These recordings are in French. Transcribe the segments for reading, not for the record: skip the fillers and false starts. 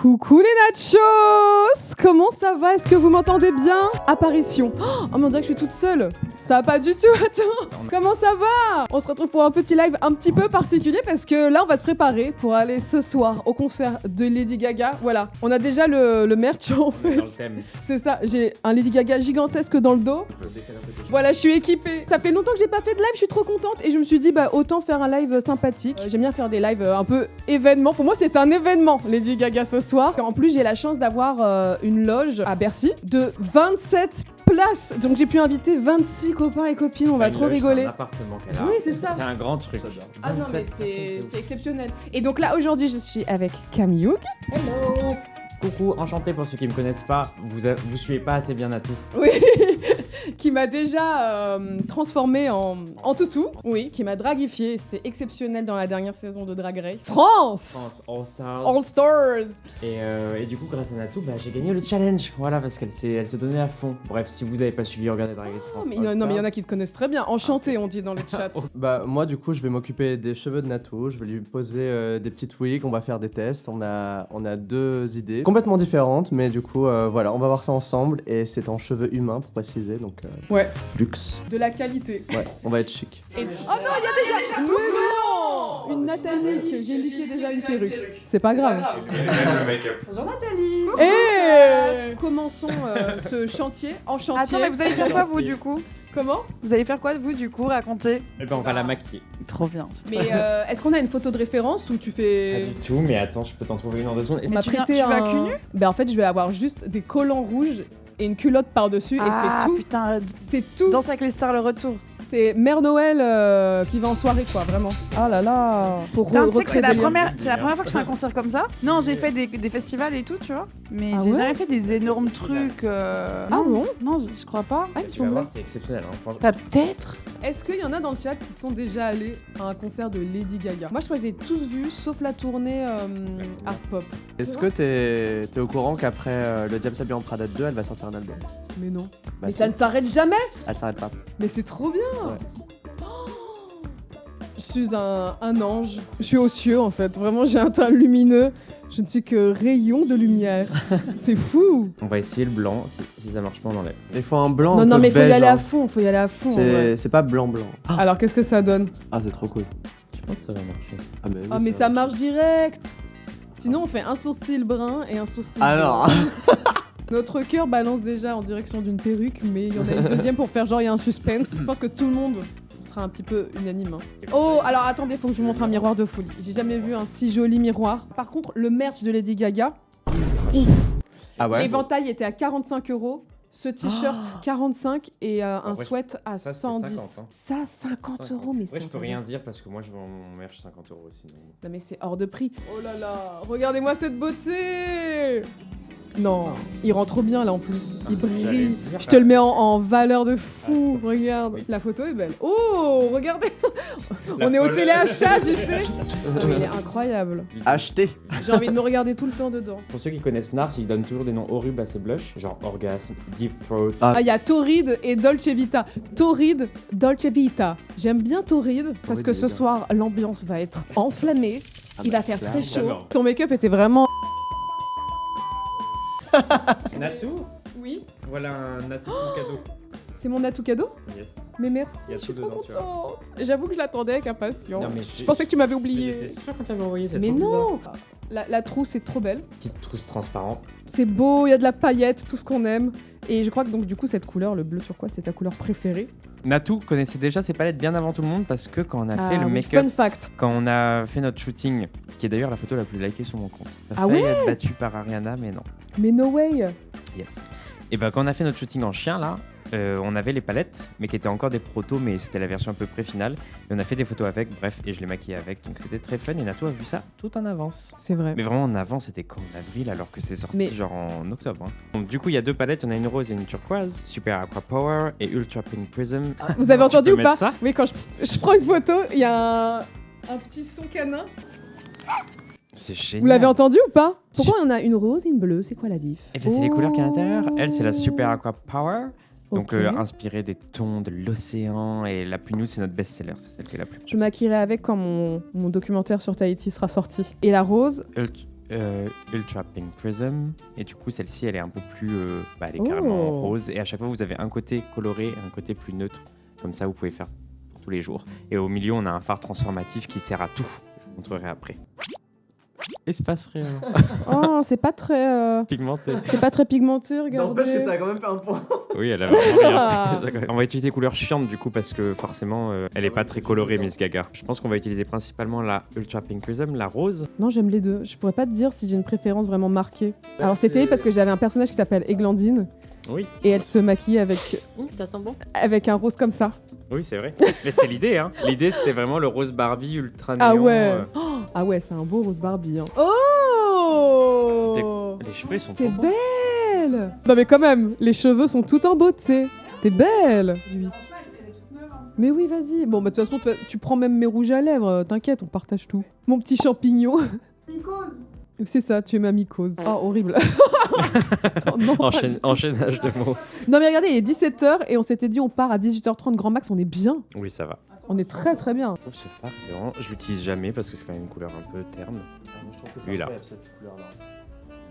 Coucou les nachos! Comment ça va? Est-ce que vous m'entendez bien? Apparition. Oh, mais on dirait que je suis toute seule. Ça va pas du tout, attends. Comment ça va? On se retrouve pour un petit live un petit peu particulier parce que là, on va se préparer pour aller ce soir au concert de Lady Gaga. Voilà, on a déjà le merch en fait. C'est ça, j'ai un Lady Gaga gigantesque dans le dos. Voilà, je suis équipée. Ça fait longtemps que j'ai pas fait de live, je suis trop contente et je me suis dit bah autant faire un live sympathique. J'aime bien faire des lives un peu événements. Pour moi, c'est un événement Lady Gaga ce soir. En plus, j'ai la chance d'avoir une loge à Bercy de 27 places. Donc j'ai pu inviter 26 copains et copines, on va trop rigoler. C'est un appartement qu'elle a. Oui, c'est ça. C'est un grand truc. Ah non mais c'est exceptionnel. Et donc là aujourd'hui, je suis avec Camille Hoog. Hello. Coucou, enchanté pour ceux qui me connaissent pas. Vous suivez pas assez bien Natou. Oui. Qui m'a déjà transformée en toutou, oui, qui m'a dragifiée, c'était exceptionnel dans la dernière saison de Drag Race. France All Stars. All Stars. Et du coup, grâce à Natou, j'ai gagné le challenge. Voilà, parce qu'elle se donnait à fond. Bref, si vous avez pas suivi, regardez Drag Race France. Mais non, mais il y en a qui te connaissent très bien. Enchanté, on dit dans le chat. Bah moi du coup je vais m'occuper des cheveux de Natou, je vais lui poser des petites wigs, on va faire des tests, on a deux idées complètement différentes mais du coup voilà, on va voir ça ensemble et c'est en cheveux humains pour préciser donc Ouais. luxe. De la qualité. Ouais, on va être chic. Oh non, il y a déjà... Mais non, une Nathalie, j'ai liqué déjà une perruque. C'est pas grave. Bonjour Nathalie. Et commençons ce chantier en chantier. Attends, mais vous allez faire quoi vous du coup? Comment? Vous allez faire quoi vous du coup? Racontez. Et ben on va la maquiller. Trop bien. Mais est-ce qu'on a une photo de référence ou tu Pas fais... du tout, mais attends, je peux t'en trouver une en 2 secondes. On m'a tu prêté vas cul nu? Ben en fait, je vais avoir juste des collants rouges et une culotte par-dessus et c'est tout. Putain, C'est tout. Danse avec les stars le retour. C'est Mère Noël qui va en soirée quoi, vraiment. Ah là là. Pour Putain, tu sais que c'est la recréer des liens. première fois que je fais un concert comme ça. Non, j'ai fait des festivals et tout, tu vois. Mais Ah j'ai ouais jamais fait des énormes trucs. Ah non, bon? Non, je crois pas. Ah, ils Tu sont vas bons. voir, c'est exceptionnel. Hein, franchement. Bah, peut-être. Est-ce qu'il y en a dans le chat qui sont déjà allés à un concert de Lady Gaga? Moi je crois que j'ai tous vu sauf la tournée Art Pop. Est-ce que t'es au courant qu'après le Diable s'habille en Prada 2 elle va sortir un album? Mais non. Bah, Mais si. ça ne s'arrête jamais. Elle s'arrête pas. Mais c'est trop bien. Ouais. Je suis un ange. Je suis aux cieux en fait. Vraiment, j'ai un teint lumineux. Je ne suis que rayon de lumière. C'est fou. On va essayer le blanc. Si ça marche pas, on enlève. Il faut un blanc Non, un non, peu mais faut y beige, aller hein. à fond. Faut y aller à fond. en vrai. C'est pas blanc. Alors, qu'est-ce que ça donne? Ah c'est trop cool. Je pense que ça va marcher. Ah mais, oui, Ah, mais ça marche direct. Sinon, on fait un sourcil brun et un sourcil Ah blanc. non. Notre cœur balance déjà en direction d'une perruque, mais il y en a une deuxième pour faire genre il y a un suspense. Je pense que tout le monde sera un petit peu unanime. Hein. Oh, alors attendez, faut que je vous montre un miroir de folie. J'ai jamais vu un si joli miroir. Par contre, le merch de Lady Gaga, Ah ouais. l'éventail était à 45 €. Ce t-shirt 45 et un Après, sweat à ça, c'est 110. 50, hein. Ça 50 €, mais Ouais, je c'est peux rien dire parce que moi je vends mon merch 50 € aussi. Non mais c'est hors de prix. Oh là là, regardez-moi cette beauté. Non, il rend trop bien là en plus. Il brille. Je te le mets en valeur de fou. Attends. Regarde. Oui. La photo est belle. Oh, regardez. On est au téléachat, tu sais. Non, mais il est incroyable. Acheter. J'ai envie de me regarder tout le temps dedans. Pour ceux qui connaissent Nars, ils donnent toujours des noms horribles à ses blushs, genre Orgasme, Deep Throat. Ah. Ah, il y a Torrid et Dolce Vita. Torrid, Dolce Vita. J'aime bien Torrid parce que ce évidemment. soir, l'ambiance va être enflammée. Ah Il bah, va faire clairement. très chaud. J'adore. Son make-up était vraiment... Natou, Oui, voilà un Natou cadeau. c'est mon atout cadeau. Yes. Mais merci, Il y a je suis tout trop dedans, tu vois. contente. J'avoue que je l'attendais avec impatience. Non, mais je pensais que tu m'avais oublié. J'étais sûr qu'on te l'avait envoyé, c'est Mais trop non. bizarre. La trousse est trop belle. Petite trousse transparente. C'est beau, il y a de la paillette, tout ce qu'on aime. Et je crois que donc du coup cette couleur, le bleu turquoise, c'est ta couleur préférée. Natou connaissait déjà ses palettes bien avant tout le monde parce que quand on a fait le oui, make-up, fun fact. quand on a fait notre shooting, qui est d'ailleurs la photo la plus likée sur mon compte, a Ah failli être battue par Ariana, mais non. Mais no way. Yes. Et ben quand on a fait notre shooting en chien là, on avait les palettes, mais qui étaient encore des protos, mais c'était la version un peu pré-finale. Et on a fait des photos avec, bref, et je l'ai maquillé avec, donc c'était très fun. Et Natou a vu ça tout en avance. C'est vrai. Mais vraiment en avance, c'était qu'en avril, alors que c'est sorti Mais- genre en octobre. Hein. Donc du coup, il y a 2 palettes, il y en a une rose et une turquoise, Super Aqua Power et Ultra Pink Prism. Vous avez entendu peux ou pas? mettre ça Oui, quand je prends une photo, il y a un petit son canin. C'est génial. Vous l'avez entendu ou pas? Pourquoi il y en a une rose et une bleue? C'est quoi la diff? Et bien c'est les couleurs qu'il y a à l'intérieur. Elle, c'est la Super Aqua Power. Donc Ok. inspirée des tons de l'océan, et la plus nude, c'est notre best-seller, c'est celle qui est la plus Je maquillerai avec quand mon documentaire sur Tahiti sera sorti. Et la rose, Ultra Pink Prism. Et du coup, celle-ci, elle est un peu plus... elle est carrément rose. Et à chaque fois, vous avez un côté coloré et un côté plus neutre. Comme ça, vous pouvez faire pour tous les jours. Et au milieu, on a un phare transformatif qui sert à tout. Je vous montrerai après. Espace rien. Oh, c'est pas très... Pigmenté. C'est pas très pigmenté, regardez. N'empêche que ça a quand même fait un point. Oui, elle a vraiment bien fait. On va utiliser couleur chiante du coup parce que forcément elle est pas très colorée Miss Gaga. Je pense qu'on va utiliser principalement la Ultra Pink Prism, la rose. Non, j'aime les deux. Je pourrais pas te dire si j'ai une préférence vraiment marquée. Alors c'était parce que j'avais un personnage qui s'appelle Églantine Oui. et elle se maquille avec Ça sent bon. avec un rose comme ça. Oui, c'est vrai. Mais c'était l'idée hein. L'idée c'était vraiment le rose Barbie ultra néon. Ah ouais. Ah ouais, c'est un beau rose Barbie. Hein. Oh Les cheveux sont T'es trop beaux. belle. Non mais quand même, les cheveux sont tout en beauté. T'es belle. Oui. Mais oui, vas-y. Bon, bah de toute façon, tu prends même mes rouges à lèvres. T'inquiète, on partage tout. Mon petit champignon. Mycose. C'est ça, tu es ma mycose. Oh, horrible. Attends, non, pas du tout. Enchaînage de mots. Non mais regardez, il est 17h et on s'était dit on part à 18h30 grand max, on est bien. Oui, ça va. On est très très bien. Je trouve ce phare, c'est vraiment... Je l'utilise jamais parce que c'est quand même une couleur un peu terne. Je trouve que c'est incroyable, cette couleur-là.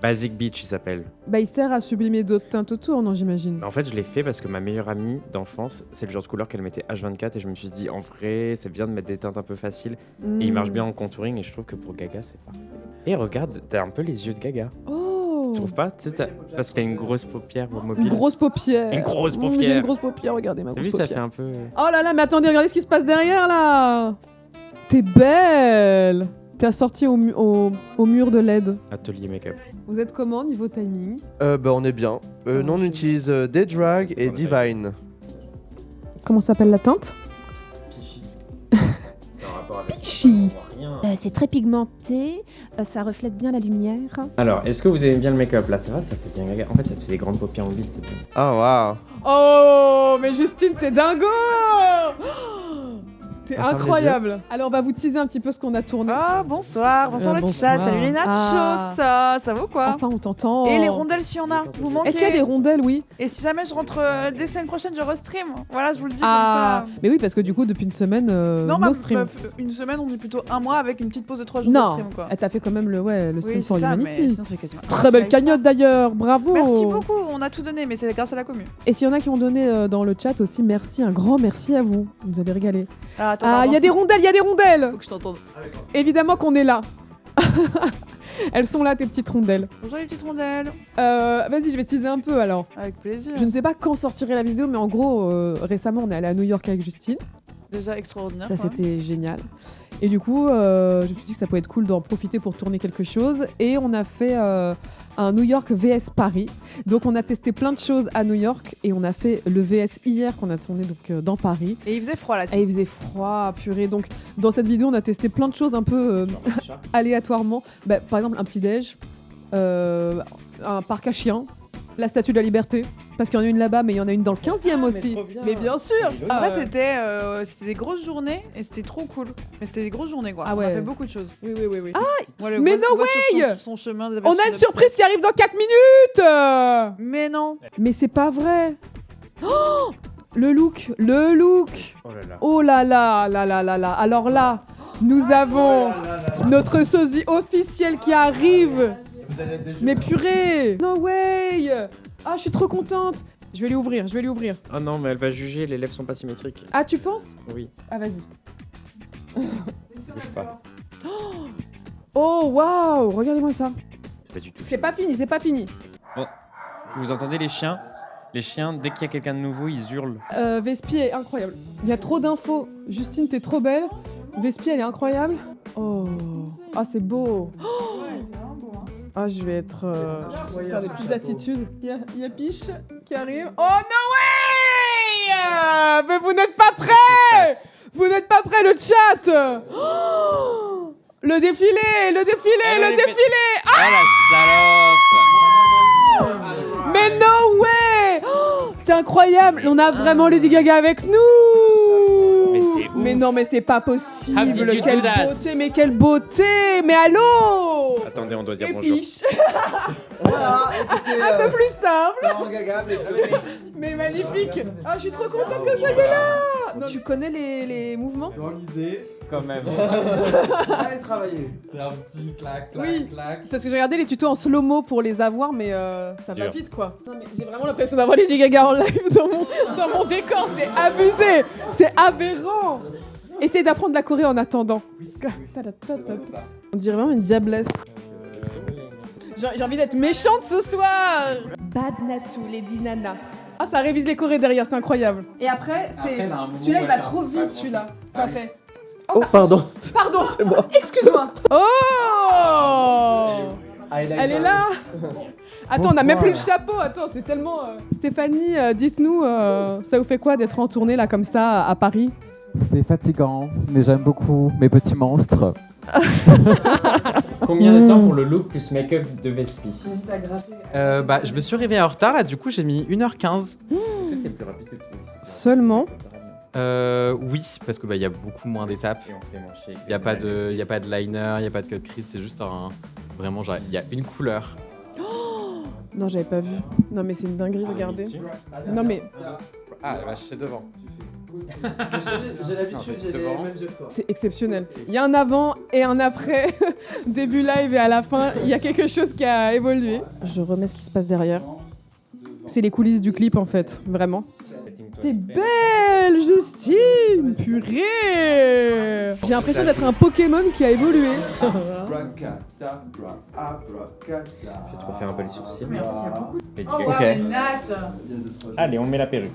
Basic Beach, il s'appelle. Bah il sert à sublimer d'autres teintes autour, non j'imagine. En fait, je l'ai fait parce que ma meilleure amie d'enfance, c'est le genre de couleur qu'elle mettait H24 et je me suis dit, en vrai, c'est bien de mettre des teintes un peu faciles. Et il marche bien en contouring et je trouve que pour Gaga, c'est parfait. Et regarde, t'as un peu les yeux de Gaga. Oh. Tu trouves pas? Tu sais, parce que t'as une grosse paupière mobile. Une grosse paupière. Une grosse J'ai paupière. une grosse paupière, regardez ma T'as grosse vu, ça fait paupière. un peu... Oh là là, mais attendez, regardez ce qui se passe derrière là. T'es belle. T'es assortie au mur de LED. Atelier make-up. Vous êtes comment niveau timing? On est bien. Nous, on utilise Daydrag et Divine. Comment s'appelle la teinte? Peachy. C'est très pigmenté, ça reflète bien la lumière. Alors, est-ce que vous aimez bien le make-up? Là, ça va, ça fait bien Gaga. En fait, ça te fait des grandes paupières mobiles, c'est bien. Ah, waouh. Oh, mais Justine, c'est dingo. T'es On ferme les incroyable. Alors, on va vous teaser un petit peu ce qu'on a tourné. Ah, bonsoir le bonsoir. chat, salut les nachos, Ah. ça va ou quoi? Enfin, on t'entend. Et les rondelles s'il y en a, vous manquez. Est-ce qu'il y a des rondelles, oui? Et si jamais je rentre des semaines prochaines, je restream. Voilà, je vous le dis Ah, comme ça. mais oui, parce que du coup, depuis une semaine, Non, no stream. meuf, une semaine, on dit plutôt un mois avec une petite pause de 3 jours de Non, stream, quoi. elle t'a fait quand même le stream Oui, for c'est ça, mais Humanity. sinon c'est quasiment... Très belle J'arrive pas. cagnotte d'ailleurs, bravo. Merci beaucoup, on a tout donné, mais c'est grâce à la commu. Et s'il y en a qui ont donné dans le chat aussi, merci, un grand merci à vous. Vous nous avez régalé. Ah, attends, Ah, pardon. il y a des rondelles, il y a des rondelles. Faut que je t'entende. Évidemment qu'on est là. Elles sont là, tes petites rondelles. Bonjour les petites rondelles. Vas-y, je vais teaser un peu alors. Avec plaisir. Je ne sais pas quand sortirait la vidéo, mais en gros, récemment, on est allé à New York avec Justine. Déjà extraordinaire. Ça, quoi. c'était génial. Et du coup, je me suis dit que ça pouvait être cool d'en profiter pour tourner quelque chose. Et on a fait un New York VS Paris. Donc, on a testé plein de choses à New York. Et on a fait le VS hier qu'on a tourné donc, dans Paris. Et il faisait froid là. Et il faisait froid, purée. Donc, dans cette vidéo, on a testé plein de choses un peu aléatoirement. Bah, par exemple, un petit déj, un parc à chiens, la Statue de la Liberté. Parce qu'il y en a une là-bas, mais il y en a une dans le 15e aussi. Mais bien sûr. Après, c'était des grosses journées et c'était trop cool. Mais c'était des grosses journées quoi. Ah On ouais. a fait beaucoup de choses. Oui. Moi, le mais voit- no voit sur way son chemin On a une surprise qui arrive dans 4 minutes. Mais non. Mais c'est pas vrai. Oh, le look. Oh là là. Oh là là. Alors là, nous avons notre sosie officiel qui arrive. Vous allez être des Mais purée. No way. Ah, je suis trop contente. Je vais lui ouvrir. Oh non, mais elle va juger, les lèvres sont pas symétriques. Ah, tu penses? Oui, Ah, vas-y. bouge pas. Oh, waouh. Regardez-moi ça. C'est pas du tout. C'est pas fini. Vous entendez les chiens? Les chiens, dès qu'il y a quelqu'un de nouveau, ils hurlent. Vespi est incroyable. Il y a trop d'infos. Justine, t'es trop belle. Vespi, elle est incroyable. Oh, ah, c'est beau. Ah, je vais être. Je vais faire des petites attitudes. Il y a Piche qui arrive. Oh, no way! Mais vous n'êtes pas prêts! Vous n'êtes pas prêts, le chat! Oh, le défilé! Ah la salope! Mais no way! Oh, c'est incroyable! On a vraiment Lady Gaga avec nous! Mais c'est ouf. Mais non, mais c'est pas possible! How did you Quelle do that? beauté, mais quelle beauté! Mais allô! Attendez, on doit dire Et bonjour. Piche! Voilà, écoutez. Un peu plus simple! Laurent Gaga, mais Mais magnifique! Ah, je suis trop contente que ça y est là! Tu connais les mouvements? Dans l'idée, quand même. Allez travailler. C'est un petit clac, clac, Oui. clac. Parce que j'ai regardé les tutos en slow-mo pour les avoir, mais ça va Dur. vite quoi. Non mais j'ai vraiment l'impression d'avoir Lady Gaga en live dans mon décor, c'est abusé, c'est aberrant. Essaye d'apprendre la Corée en attendant. On dirait vraiment une diablesse. J'ai envie d'être méchante ce soir. Bad Natsu, Lady Nana. Ah, ça révise les Corées derrière, c'est incroyable. Et après, Après, elle a un moment celui-là, il où va elle trop fait un vite, peu celui-là. Ah Pas oui. fait. Oh, pardon. Pardon, C'est moi. excuse-moi. Oh, elle est là. Attends, on a même plus le chapeau. Attends, c'est tellement. Stéphanie, dites-nous, ça vous fait quoi d'être en tournée là comme ça à Paris? C'est fatigant, mais j'aime beaucoup mes petits monstres. Combien de temps pour le look plus make-up de Vespi? Je me suis réveillé en retard là, du coup j'ai mis 1h15. Est-ce que c'est plus rapide que tu Seulement. Oui, parce que il y a beaucoup moins d'étapes. Et on se fait mancher. Il y a pas de liner, il y a pas de cut crease, c'est juste vraiment genre il y a une couleur. Non, j'avais pas vu. Non, mais c'est une dinguerie, regardez. Non, mais Ah, la vache, c'est devant. J'ai l'habitude, Non, j'ai les devant. mêmes yeux que toi. c'est exceptionnel. Il y a un avant et un après. Début live et à la fin, il y a quelque chose qui a évolué. Je remets ce qui se passe derrière. C'est les coulisses du clip en fait, vraiment. T'es belle, Justine! Purée! J'ai l'impression d'être un Pokémon qui a évolué. Je vais te refaire un peu les sourcils. Lady Oh, Gaga. Ok. mais Nat. Allez, on met la perruque.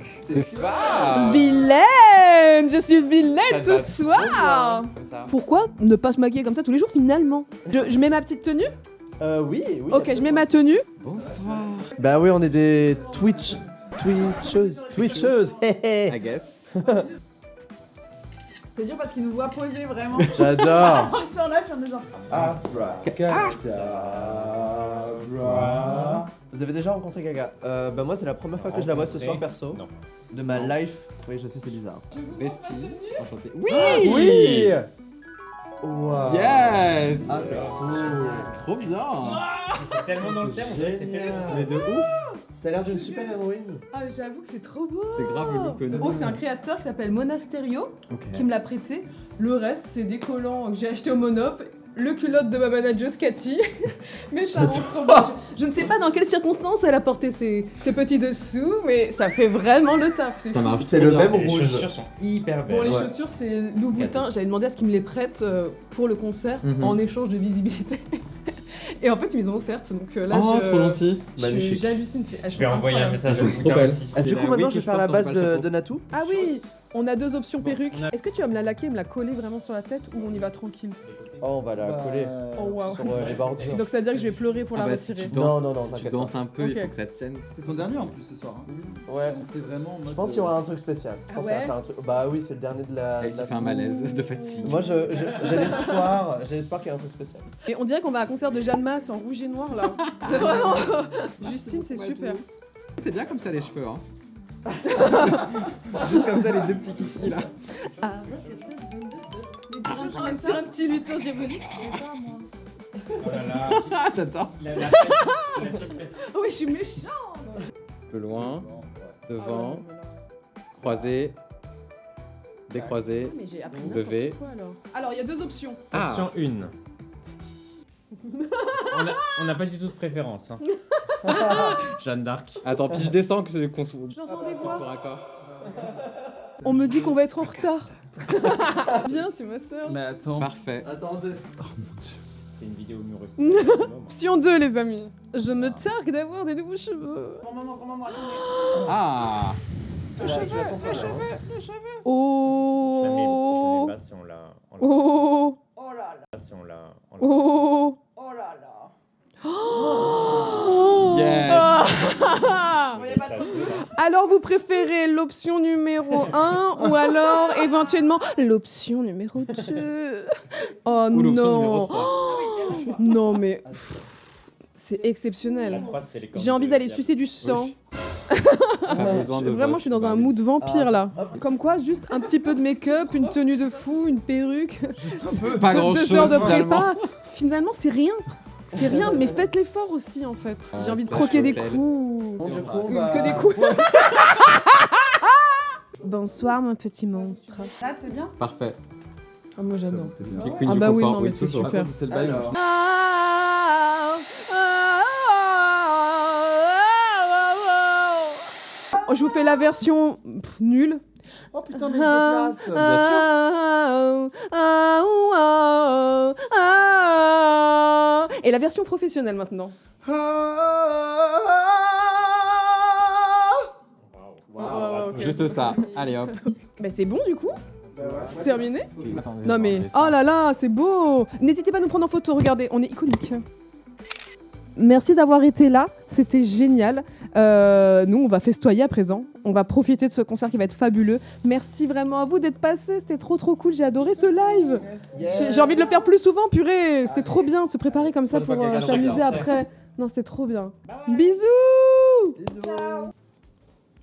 Vilaine! Je suis vilaine Ça va ce trop soir! bien, comme ça. Pourquoi ne pas se maquiller comme ça tous les jours finalement? Je mets ma petite tenue? Oui. Ok, je mets ma tenue. Bonsoir. Bah oui, on est des Twitcheuses. Hé hé. I guess. C'est dur parce qu'il nous voit poser vraiment. J'adore. On s'en là, puis on est genre. Vous avez déjà rencontré Gaga? Bah moi c'est la première fois que je la vois ce soir perso. Non. De ma life. Oui, je sais, c'est bizarre. Vespi, enchanté. Oui. Wow. Yes. Ah, c'est cool. Trop bien. C'est tellement dans le thème, on dirait que c'est fait. Mais de ouf. T'as l'air d'une super héroïne. Ah, j'avoue que c'est trop beau. C'est grave le look connu. Oh, c'est un créateur qui s'appelle Monasterio Ok. qui me l'a prêté. Le reste, c'est des collants que j'ai acheté au Monop. Le culotte de ma manageuse Cathy. Mais ça rend trop bien. Je ne sais pas dans quelles circonstances elle a porté ses petits dessous, mais ça fait vraiment le taf. C'est Ça fou. marche. C'est trop le bien. même Les rouge. chaussures sont hyper Bon, belles. les Ouais. chaussures, c'est Louboutin. J'avais demandé à ce qu'ils me les prêtent pour le concert Mhm. en échange de visibilité. Et en fait, ils me les ont offertes. Donc là, Oh, trop gentil. Magnifique. j'hallucine. Elles Je sont vais envoyer un incroyables. message au Trop Twitter belle. aussi. Du coup, maintenant, je vais faire la base de Natou. Ah oui, on a deux options perruques. on a- Est-ce que tu vas me la laquer et me la coller vraiment sur la tête ou on y va tranquille? Oh, on va la coller Oh waouh. sur les bordures. Donc ça veut dire que je vais pleurer pour la Si retirer. tu danses, Non, si tu t'inquiète danses pas. un peu, Ok. il faut que ça tienne. C'est son dernier en plus ce soir. Hein. Ouais. C'est vraiment en mode. Je pense qu'il y aura un truc spécial. Je Ah pense qu'il va ouais faire un truc. Bah oui, c'est le dernier de la. Elle de la fait un saison. malaise de fatigue. Moi, j'ai l'espoir qu'il y ait un truc spécial. Et on dirait qu'on va à un concert de Jeanne Masse en rouge et noir là. Vraiment. Justine, c'est super. C'est bien comme ça les cheveux, hein. Juste comme ça les deux petits kikis là. Sur un petit lutin diabolique. Oh là là. J'attends. La petite fesse. Oh oui, je suis méchant. Un peu loin, devant, croisé, décroisé. Mais j'ai appris Levé. n'importe quoi alors. Alors, il y a deux options. Ah. Option 1. On n'a pas du tout de préférence. Hein. Jeanne d'Arc. Attends, puis je descends que qu'on se J'entends des voix. sur un corps. On me dit qu'on va être en retard. Viens, t'es ma soeur. Mais attends. Parfait. Attendez. C'est une vidéo humoristique. Option 2, les amis. Je me targue d'avoir des nouveaux cheveux. Grand maman, attendez. Ah. Oh. Je l'ai pas si on l'a. Oh. Oh là là. Si on l'a. Oh. Oh là là. Yes. Voyez pas trop. Alors vous préférez l'option numéro 1 ou alors éventuellement l'option numéro 2? Oh Ou l'option numéro non. 3. Non mais c'est La exceptionnel. 3, c'est les J'ai envie d'aller sucer du sang. Pas besoin de Vraiment, voix, je suis dans c'est un valide. mood vampire là. Hop. Comme quoi, juste un petit peu de make-up, une tenue de fou, une perruque, Pas grand 2 chose heures de finalement. prépa. Finalement, c'est rien. C'est rien, mais faites l'effort aussi en fait. Ah, J'ai envie de slash croquer des cocktail. coups. Bon, du coup, Que des coups. Bonsoir mon petit monstre. Nat, c'est bien. Parfait. Ah, moi j'adore. Queen Ah du bah oui, confort, non, mais c'est toujours. super. C'est le bail. Alors. Je vous fais la version nulle. Oh putain, mais il se déplace. Et la version professionnelle maintenant. Wow. Ok. Juste ça. Allez hop. Bah c'est bon du coup. C'est terminé. Attendez, Non mais oh là là, c'est beau. N'hésitez pas à nous prendre en photo. Regardez, on est iconique. Merci d'avoir été là. C'était génial. Nous, on va festoyer à présent. On va profiter de ce concert qui va être fabuleux. Merci vraiment à vous d'être passés. C'était trop cool. J'ai adoré ce live. J'ai envie de le faire plus souvent, purée. C'était trop bien, se préparer comme ça pour s'amuser après. Non, c'était trop bien. Bisous. Bisous.